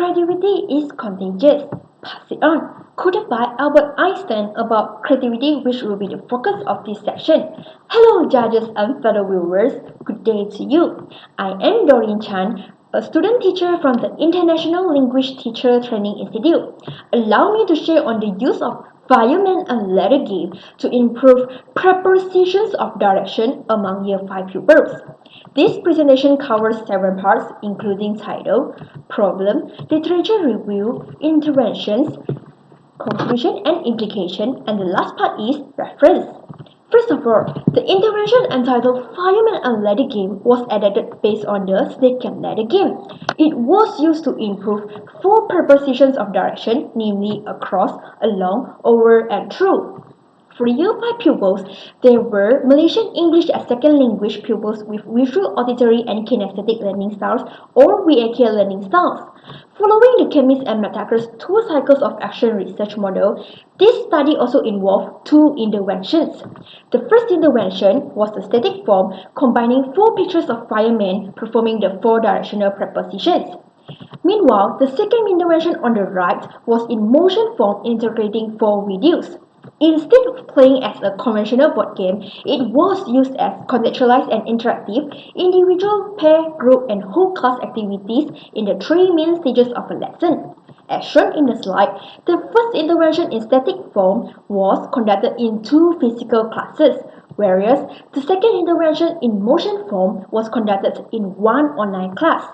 Creativity is contagious. Pass it on. Quoted by Albert Einstein about creativity, which will be the focus of this section. Hello, judges and fellow viewers. Good day to you. I am Doreen Chan, a student teacher from the International Language Teacher Training Institute. Allow me to share on the use of fireman and letter game to improve prepositions of direction among Year 5 pupils. This presentation covers several parts including title, problem, literature review, interventions, conclusion and implication, and the last part is reference. First of all, the intervention entitled Fireman and Letter Game was added based on the snake and ladder game. It was used to improve four prepositions of direction, namely across, along, over, and through. For Year 5 pupils, there were Malaysian English as Second Language pupils with visual, auditory, and kinesthetic learning styles or VAK learning styles. Following the chemist and Mataker's two cycles of action research model, this study also involved two interventions. The first intervention was the static form combining four pictures of firemen performing the four directional prepositions. Meanwhile, the second intervention on the right was in motion form integrating four videos. Instead of playing as a conventional board game, it was used as contextualized and interactive individual, pair, group, and whole class activities in the three main stages of a lesson. As shown in the slide, the first intervention in static form was conducted in two physical classes, whereas the second intervention in motion form was conducted in one online class.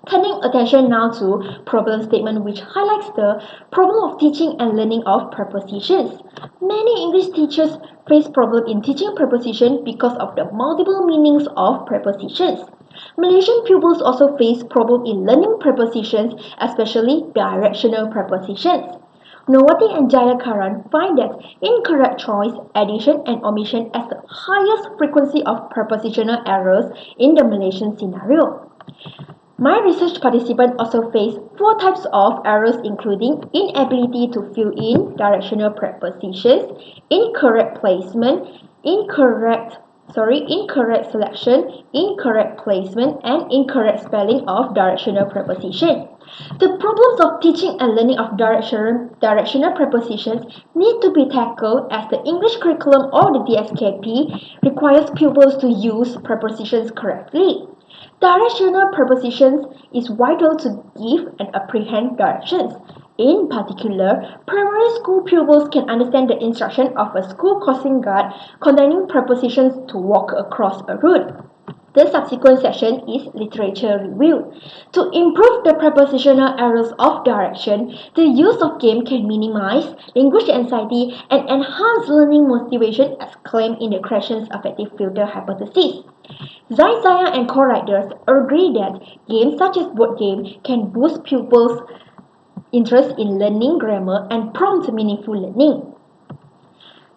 Turning attention now to problem statement, which highlights the problem of teaching and learning of prepositions. Many English teachers face problem in teaching preposition because of the multiple meanings of prepositions. Malaysian pupils also face problem in learning prepositions, especially directional prepositions. Nowati and Jayakaran find that incorrect choice, addition, and omission as the highest frequency of prepositional errors in the Malaysian scenario. My research participants also faced four types of errors including inability to fill in directional prepositions, incorrect placement, incorrect selection, incorrect placement, and incorrect spelling of directional preposition. The problems of teaching and learning of directional prepositions need to be tackled as the English curriculum or the DSKP requires pupils to use prepositions correctly. Directional prepositions is vital to give and apprehend directions. In particular, primary school pupils can understand the instruction of a school crossing guard containing prepositions to walk across a road. The subsequent section is literature review. To improve the prepositional errors of direction, the use of game can minimize language anxiety and enhance learning motivation as claimed in the Creation's affective filter hypothesis. Zaya and co-writers agree that games such as board game can boost pupils' interest in learning grammar and prompt meaningful learning.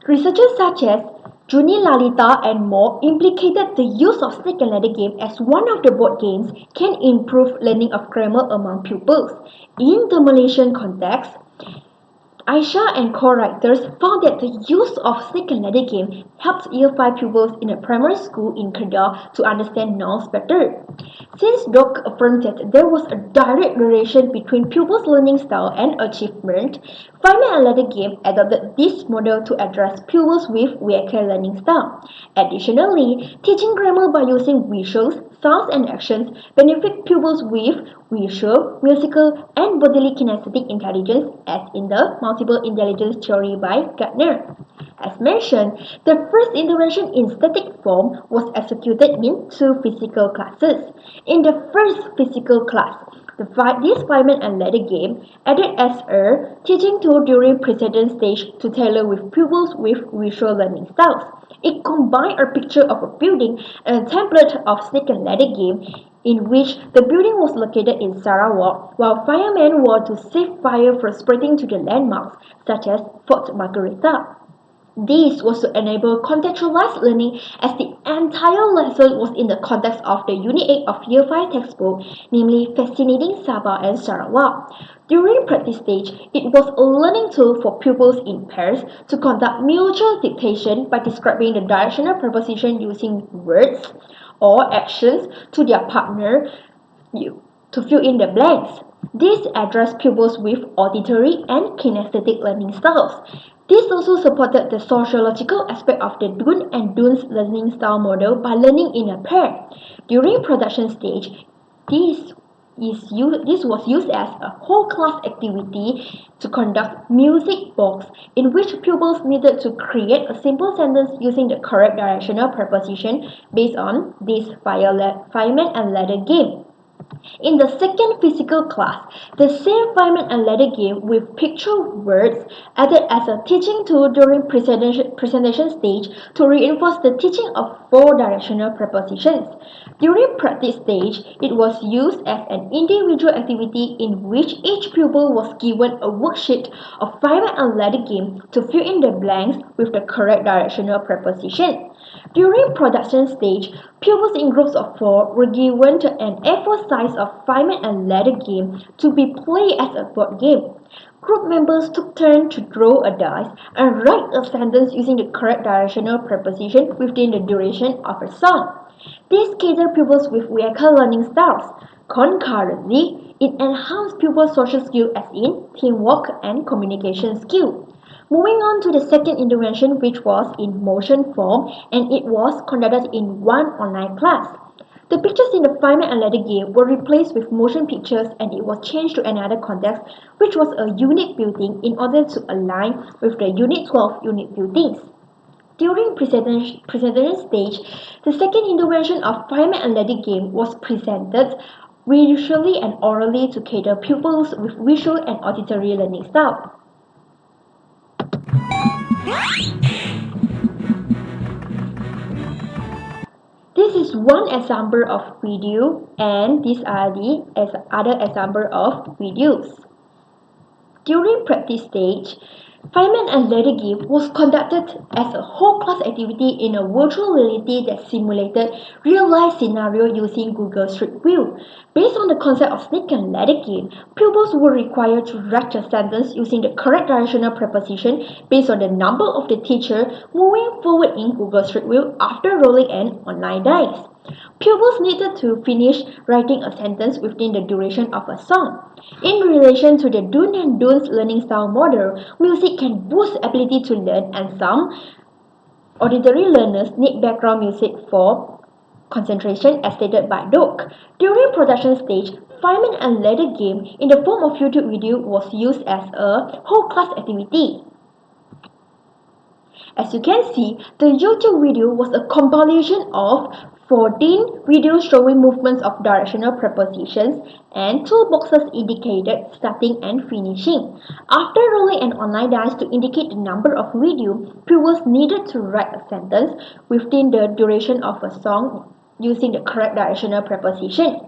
Researchers such as Juni Lalita and more implicated the use of snake and ladder game as one of the board games can improve learning of grammar among pupils. In the Malaysian context, Aisha and co-writers found that the use of snake and ladder game helps Year 5 pupils in a primary school in Kedah to understand nouns better. Since Dock affirmed that there was a direct relation between pupils' learning style and achievement, Fireman and Ladder Game adopted this model to address pupils with VAK learning style. Additionally, teaching grammar by using visuals, sounds, and actions benefit pupils with visual, musical, and bodily kinesthetic intelligence as in the multiple intelligence theory by Gardner. As mentioned, the first intervention in static form was executed in two physical classes. In the first physical class, this fireman and ladder game added as a teaching tool during precedent stage to tailor with pupils with visual learning styles. It combined a picture of a building and a template of snake and ladder game in which the building was located in Sarawak, while firemen were to save fire from spreading to the landmarks such as Fort Margherita. This was to enable contextualized learning as the entire lesson was in the context of the Unit 8 of Year 5 textbook, namely Fascinating Sabah and Sarawak. During practice stage, it was a learning tool for pupils in pairs to conduct mutual dictation by describing the directional preposition using words or actions to their partner to fill in the blanks. This addressed pupils with auditory and kinesthetic learning styles. This also supported the sociological aspect of the Doon and Doon's learning style model by learning in a pair. During production stage, this this was used as a whole class activity to conduct music box in which pupils needed to create a simple sentence using the correct directional preposition based on this fireman and ladder game. In the second physical class, the same fireman and ladder game with picture words added as a teaching tool during presentation stage to reinforce the teaching of four directional prepositions. During practice stage, it was used as an individual activity in which each pupil was given a worksheet of fireman and ladder game to fill in the blanks with the correct directional preposition. During production stage, pupils in groups of four were given an A4 size of fireman and ladder game to be played as a board game. Group members took turns to draw a dice and write a sentence using the correct directional preposition within the duration of a song. This catered pupils with vehicle learning styles. Concurrently, it enhanced pupils' social skills as in teamwork and communication skill. Moving on to the second intervention, which was in motion form, and it was conducted in one online class. The pictures in the fireman and ladder game were replaced with motion pictures and it was changed to another context, which was a unit building in order to align with the Unit 12 unit buildings. During presentation stage, the second intervention of fireman and ladder game was presented visually and orally to cater pupils with visual and auditory learning style. This is one example of video and these are the other example of videos. During practice stage, fireman and ladder game was conducted as a whole class activity in a virtual reality that simulated real-life scenario using Google Street View. Based on the concept of snake and ladder game, pupils were required to write a sentence using the correct directional preposition based on the number of the teacher moving forward in Google Street View after rolling an online dice. Pupils needed to finish writing a sentence within the duration of a song. In relation to the Doon and Doon's learning style model, music can boost ability to learn and some auditory learners need background music for concentration as stated by Doak. During production stage, fireman and ladder game in the form of YouTube video was used as a whole class activity. As you can see, the YouTube video was a compilation of 14 videos showing movements of directional prepositions and two boxes indicated starting and finishing. After rolling an online dice to indicate the number of videos, pupils needed to write a sentence within the duration of a song using the correct directional preposition.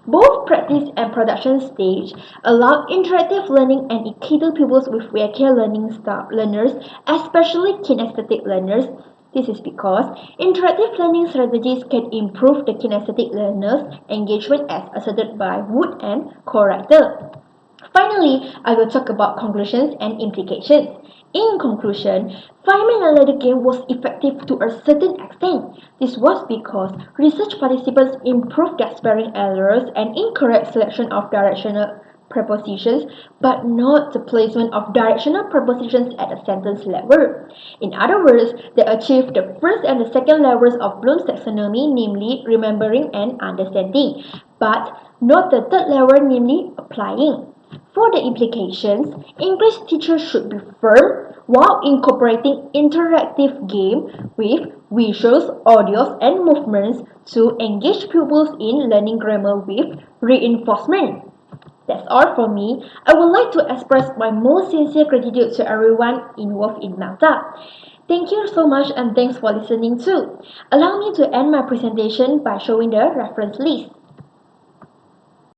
Both practice and production stage allow interactive learning and it catered pupils with vehicle learners, especially kinesthetic learners. This is because interactive learning strategies can improve the kinesthetic learners' engagement as asserted by Wood and co-writer. Finally, I will talk about conclusions and implications. In conclusion, fireman and ladder game was effective to a certain extent. This was because research participants improved their spelling errors and incorrect selection of directional prepositions, but not the placement of directional prepositions at a sentence level. In other words, they achieved the first and the second levels of Bloom's taxonomy, namely remembering and understanding, but not the third level, namely applying. For the implications, English teachers should be firm while incorporating interactive game with visuals, audios, and movements to engage pupils in learning grammar with reinforcement. That's all from me. I would like to express my most sincere gratitude to everyone involved in Malta. Thank you so much and thanks for listening too. Allow me to end my presentation by showing the reference list.